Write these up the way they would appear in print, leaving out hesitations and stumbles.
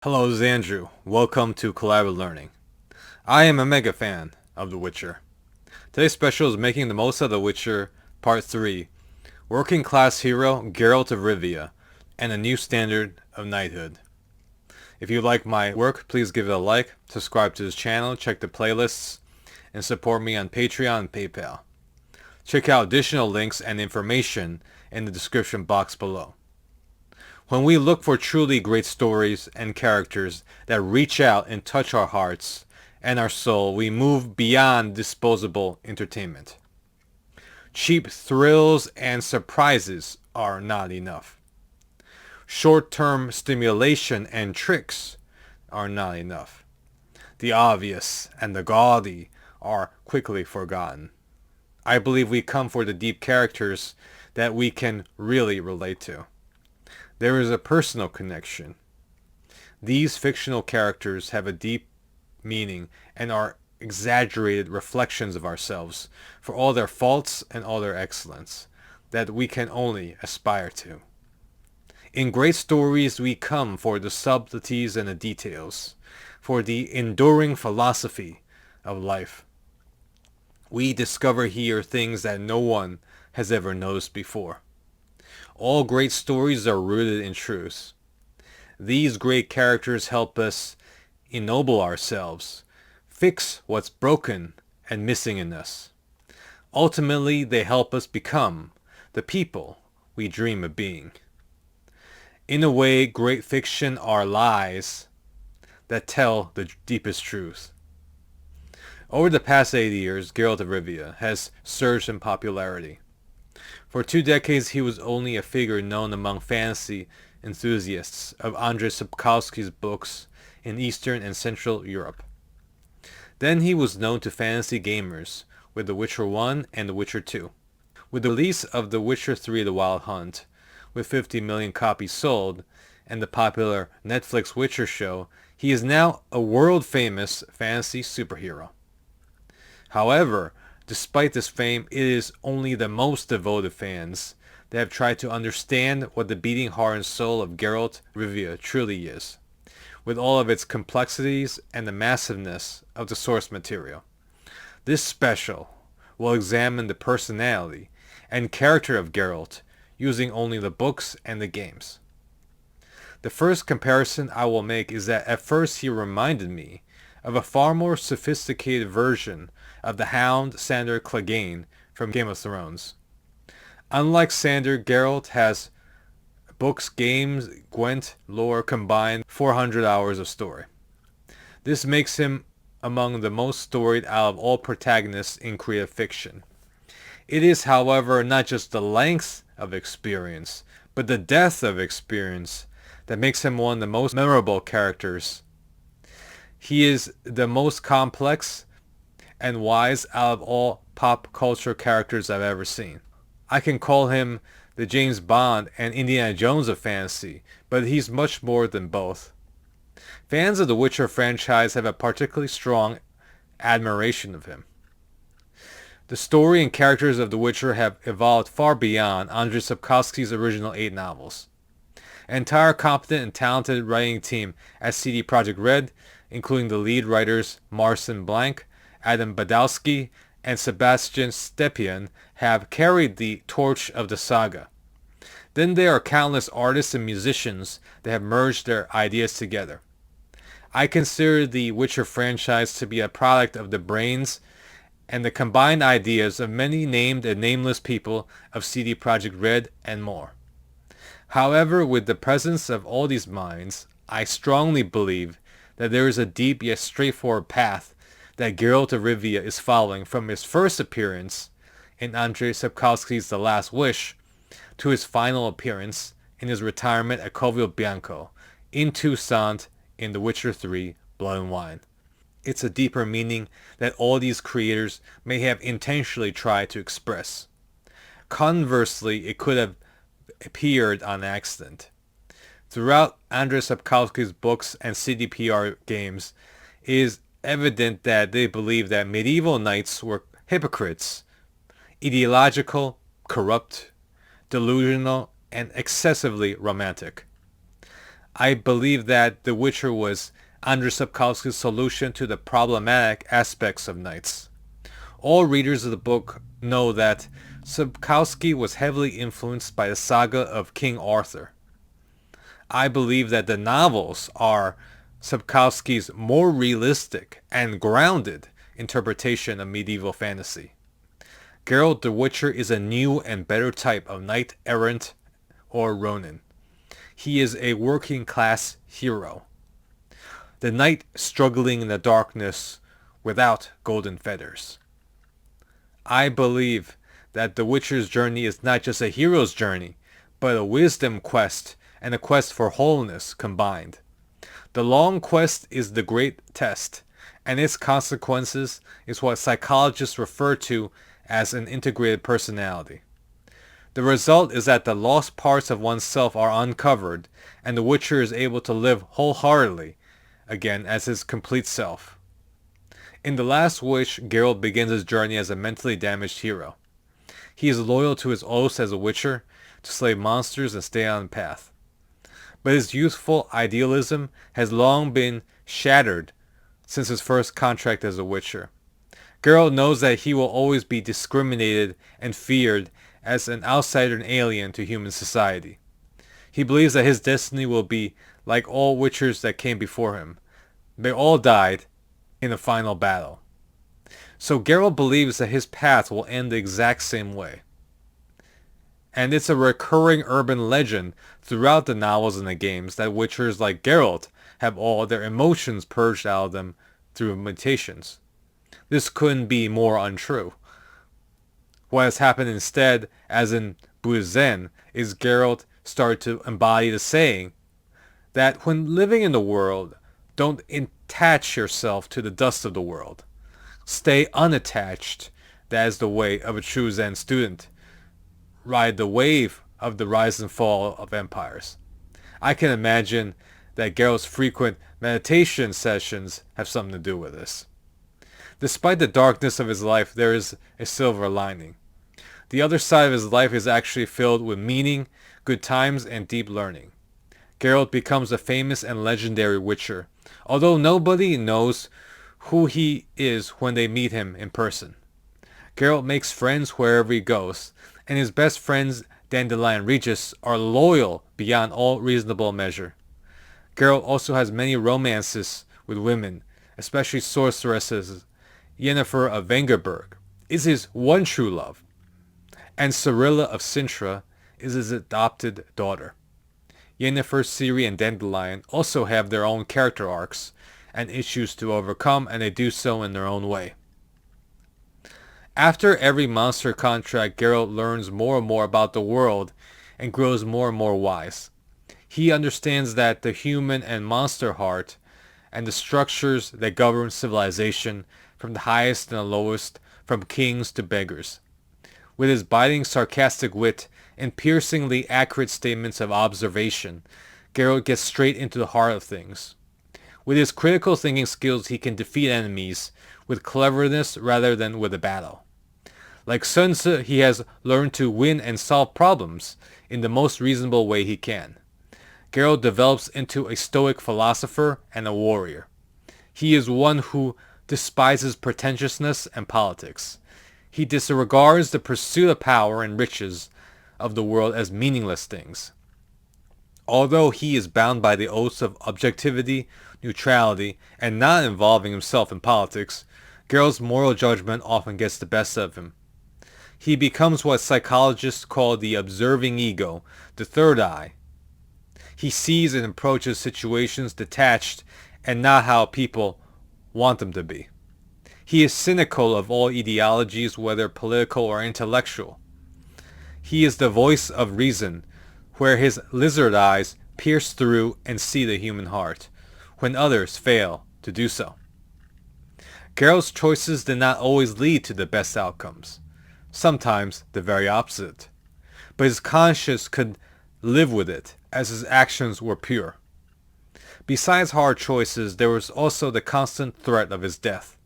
Hello, this is Andrew. Welcome to Collaborative Learning. I am a mega fan of The Witcher. Today's special is making the most of The Witcher Part 3, Working Class Hero Geralt of Rivia, and a New Standard of Knighthood. If you like my work, please give it a like, subscribe to this channel, check the playlists, and support me on Patreon and PayPal. Check out additional links and information in the description box below. When we look for truly great stories and characters that reach out and touch our hearts and our soul, we move beyond disposable entertainment. Cheap thrills and surprises are not enough. Short-term stimulation and tricks are not enough. The obvious and the gaudy are quickly forgotten. I believe we come for the deep characters that we can really relate to. There is a personal connection. These fictional characters have a deep meaning and are exaggerated reflections of ourselves for all their faults and all their excellence that we can only aspire to. In great stories we come for the subtleties and the details, for the enduring philosophy of life. We discover here things that no one has ever noticed before. All great stories are rooted in truth. These great characters help us ennoble ourselves, fix what's broken and missing in us. Ultimately, they help us become the people we dream of being. In a way, great fiction are lies that tell the deepest truth. Over the past 80 years, Geralt of Rivia has surged in popularity. For 2 decades, he was only a figure known among fantasy enthusiasts of Andrzej Sapkowski's books in Eastern and Central Europe. Then he was known to fantasy gamers with The Witcher 1 and The Witcher 2. With the release of The Witcher 3: The Wild Hunt, with 50 million copies sold, and the popular Netflix Witcher show, he is now a world-famous fantasy superhero. However, despite this fame, it is only the most devoted fans that have tried to understand what the beating heart and soul of Geralt of Rivia truly is, with all of its complexities and the massiveness of the source material. This special will examine the personality and character of Geralt using only the books and the games. The first comparison I will make is that at first he reminded me of a far more sophisticated version of the Hound Sandor Clegane from Game of Thrones. Unlike Sandor, Geralt has books, games, Gwent, lore combined 400 hours of story. This makes him among the most storied out of all protagonists in creative fiction. It is, however, not just the length of experience, but the depth of experience that makes him one of the most memorable characters. He is the most complex and wise out of all pop culture characters I've ever seen. I can call him the James Bond and Indiana Jones of fantasy, but he's much more than both. Fans of the Witcher franchise have a particularly strong admiration of him. The story and characters of The Witcher have evolved far beyond Andrzej Sapkowski's original 8 novels. An entire competent and talented writing team at CD Projekt, including the lead writers Marcin Blank, Adam Badowski, and Sebastian Stepien, have carried the torch of the saga. Then there are countless artists and musicians that have merged their ideas together. I consider the Witcher franchise to be a product of the brains and the combined ideas of many named and nameless people of CD Projekt and more. However, with the presence of all these minds, I strongly believe that there is a deep yet straightforward path that Geralt of Rivia is following from his first appearance in Andrzej Sapkowski's The Last Wish to his final appearance in his retirement at Covil Bianco in Toussaint in The Witcher 3: Blood and Wine. It's a deeper meaning that all these creators may have intentionally tried to express. Conversely, it could have appeared on accident. Throughout Andrzej Sapkowski's books and CDPR games, it is evident that they believed that medieval knights were hypocrites, ideological, corrupt, delusional, and excessively romantic. I believe that The Witcher was Andrzej Sapkowski's solution to the problematic aspects of knights. All readers of the book know that Sapkowski was heavily influenced by the saga of King Arthur. I believe that the novels are Sapkowski's more realistic and grounded interpretation of medieval fantasy. Geralt the Witcher is a new and better type of knight-errant or ronin. He is a working-class hero. The knight struggling in the darkness without golden feathers. I believe that the Witcher's journey is not just a hero's journey, but a wisdom quest and a quest for wholeness combined. The long quest is the great test, and its consequences is what psychologists refer to as an integrated personality. The result is that the lost parts of oneself are uncovered, and the Witcher is able to live wholeheartedly again as his complete self. In The Last Wish, Geralt begins his journey as a mentally damaged hero. He is loyal to his oaths as a Witcher, to slay monsters and stay on the path. But his youthful idealism has long been shattered since his first contract as a Witcher. Geralt knows that he will always be discriminated and feared as an outsider and alien to human society. He believes that his destiny will be like all Witchers that came before him. They all died in a final battle. So Geralt believes that his path will end the exact same way. And it's a recurring urban legend throughout the novels and the games that Witchers like Geralt have all their emotions purged out of them through mutations. This couldn't be more untrue. What has happened instead, as in Buddhist Zen, is Geralt started to embody the saying that when living in the world, don't attach yourself to the dust of the world. Stay unattached. That is the way of a true Zen student. Ride the wave of the rise and fall of empires. I can imagine that Geralt's frequent meditation sessions have something to do with this. Despite the darkness of his life, there is a silver lining. The other side of his life is actually filled with meaning, good times, and deep learning. Geralt becomes a famous and legendary Witcher, although nobody knows who he is when they meet him in person. Geralt makes friends wherever he goes, and his best friends, Dandelion Regis, are loyal beyond all reasonable measure. Geralt also has many romances with women, especially sorceresses. Yennefer of Vengerberg is his one true love, and Cirilla of Sintra is his adopted daughter. Yennefer, Ciri, and Dandelion also have their own character arcs and issues to overcome, and they do so in their own way. After every monster contract, Geralt learns more and more about the world and grows more and more wise. He understands that the human and monster heart and the structures that govern civilization, from the highest and the lowest, from kings to beggars. With his biting sarcastic wit and piercingly accurate statements of observation, Geralt gets straight into the heart of things. With his critical thinking skills, he can defeat enemies with cleverness rather than with a battle. Like Sun Tzu, he has learned to win and solve problems in the most reasonable way he can. Geralt develops into a stoic philosopher and a warrior. He is one who despises pretentiousness and politics. He disregards the pursuit of power and riches of the world as meaningless things. Although he is bound by the oaths of objectivity, neutrality, and not involving himself in politics, Geralt's moral judgment often gets the best of him. He becomes what psychologists call the observing ego, the third eye. He sees and approaches situations detached and not how people want them to be. He is cynical of all ideologies, whether political or intellectual. He is the voice of reason, where his lizard eyes pierce through and see the human heart, when others fail to do so. Geralt's choices did not always lead to the best outcomes. Sometimes the very opposite. But his conscience could live with it, as his actions were pure. Besides hard choices, there was also the constant threat of his death.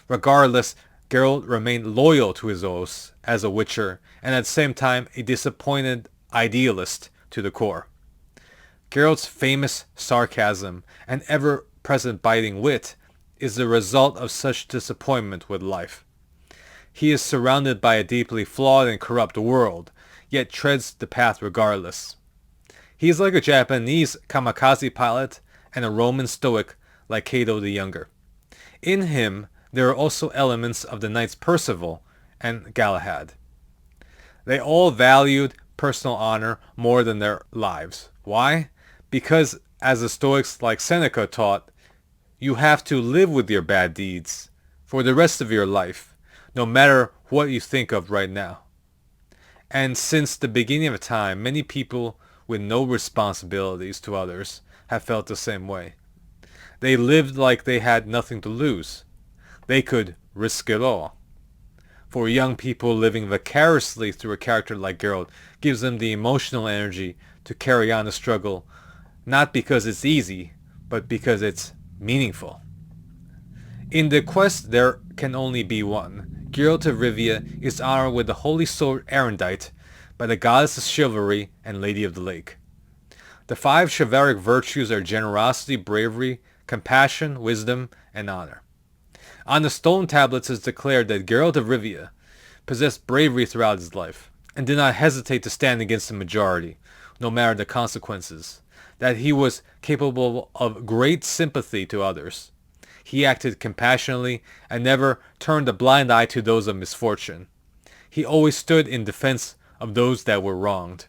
Regardless, Geralt remained loyal to his oaths as a Witcher, and at the same time a disappointed idealist to the core. Geralt's famous sarcasm and ever-present biting wit is the result of such disappointment with life. He is surrounded by a deeply flawed and corrupt world, yet treads the path regardless. He is like a Japanese kamikaze pilot and a Roman stoic like Cato the Younger. In him, there are also elements of the knights Percival and Galahad. They all valued personal honor more than their lives. Why? Because, as the Stoics like Seneca taught, you have to live with your bad deeds for the rest of your life, no matter what you think of right now. And since the beginning of time, many people with no responsibilities to others have felt the same way. They lived like they had nothing to lose. They could risk it all. For young people, living vicariously through a character like Geralt gives them the emotional energy to carry on the struggle, not because it's easy, but because it's meaningful. In the quest, there can only be one. Geralt of Rivia is honored with the holy sword Erendite by the goddess of chivalry and Lady of the Lake. The 5 chivalric virtues are generosity, bravery, compassion, wisdom, and honor. On the stone tablets is declared that Geralt of Rivia possessed bravery throughout his life, and did not hesitate to stand against the majority, no matter the consequences, that he was capable of great sympathy to others. He acted compassionately and never turned a blind eye to those of misfortune. He always stood in defense of those that were wronged.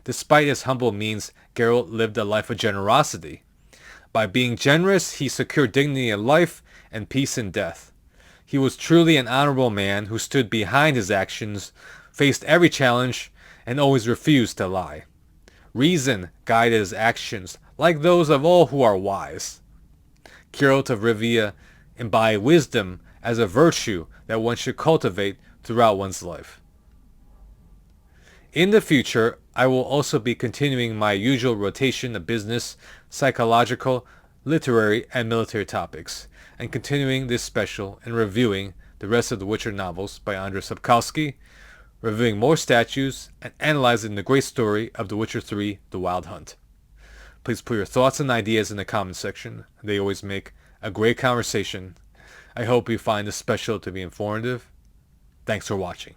Despite his humble means, Geralt lived a life of generosity. By being generous, he secured dignity in life and peace in death. He was truly an honorable man who stood behind his actions, faced every challenge, and always refused to lie. Reason guided his actions, like those of all who are wise. Geralt of Rivia embodied wisdom as a virtue that one should cultivate throughout one's life. In the future, I will also be continuing my usual rotation of business, psychological, literary, and military topics, and continuing this special and reviewing the rest of the Witcher novels by Andrzej Sapkowski, reviewing more statues, and analyzing the great story of The Witcher 3, The Wild Hunt. Please put your thoughts and ideas in the comment section. They always make a great conversation. I hope you find this special to be informative. Thanks for watching.